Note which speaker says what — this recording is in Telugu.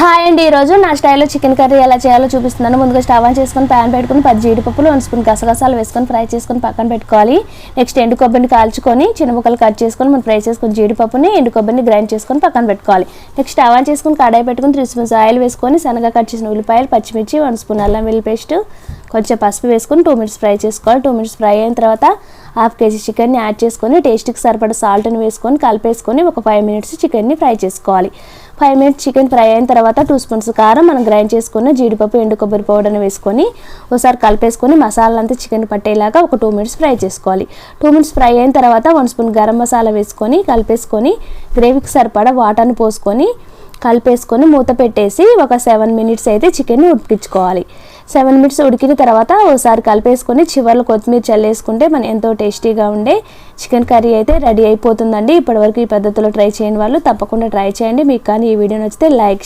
Speaker 1: హాయ్ అండి, ఈరోజు నా స్టైల్లో చికెన్ కర్రీ ఎలా చేయాలో చూపిస్తున్నాను. ముందుగా స్టవ్ ఆన్ చేసుకొని ప్యాన్ పెట్టుకుని 10 జీడిపప్పులు 1 స్పూన్ గసగసాలు వేసుకొని ఫ్రై చేసుకొని పక్కన పెట్టుకోవాలి. నెక్స్ట్ ఎండు కొబ్బరిని కాల్చుకొని చిన్న ముక్కలు కట్ చేసుకొని మనం ఫ్రై చేసుకొని జీడిపప్పుని ఎండు కొబ్బరిని గ్రైండ్ చేసుకొని పక్కన పెట్టుకోవాలి. నెక్స్ట్ స్టవ్ ఆన్ చేసుకొని కడాయి పెట్టుకుని 3 స్పూన్స్ ఆయిల్ వేసుకొని సన్నగా కట్ చేసిన ఉల్లిపాయలు, పచ్చిమిర్చి, 1 స్పూన్ అల్లం వెల్లుల్లి పేస్ట్, కొంచెం పసుపు వేసుకొని 2 మినిట్స్ ఫ్రై చేసుకోవాలి. 2 మినిట్స్ ఫ్రై అయిన తర్వాత హాఫ్ కేజీ చికెన్ని యాడ్ చేసుకొని టేస్ట్కి సరిపడా సాల్ట్ని వేసుకొని కలిపేసుకొని ఒక 5 మినిట్స్ చికెన్ని ఫ్రై చేసుకోవాలి. 5 మినిట్స్ చికెన్ ఫ్రై అయిన తర్వాత 2 స్పూన్స్ కారం, మనం గ్రైండ్ చేసుకున్న జీడిపప్పు ఎండు కొబ్బరి పౌడర్ని వేసుకొని ఒకసారి కలిపేసుకొని మసాలా అంతా చికెన్ పట్టేలాగా ఒక 2 మినిట్స్ ఫ్రై చేసుకోవాలి. 2 మినిట్స్ ఫ్రై అయిన తర్వాత 1 స్పూన్ గరం మసాలా వేసుకొని కలిపేసుకొని గ్రేవీకి సరిపడా వాటర్ని పోసుకొని కలిపేసుకొని మూత పెట్టేసి ఒక 7 మినిట్స్ అయితే చికెన్ని ఉడికించుకోవాలి. 7 మినిట్స్ ఉడికిన తర్వాత ఒకసారి కలిపేసుకొని చివర్లో కొత్తిమీర చల్లేసుకుంటే మన ఎంతో టేస్టీగా ఉండే చికెన్ కర్రీ అయితే రెడీ అయిపోతుందండి. ఇప్పటివరకు ఈ పద్ధతిలో ట్రై చేయని వాళ్ళు తప్పకుండా ట్రై చేయండి. మీకు కానీ ఈ వీడియో నచ్చితే లైక్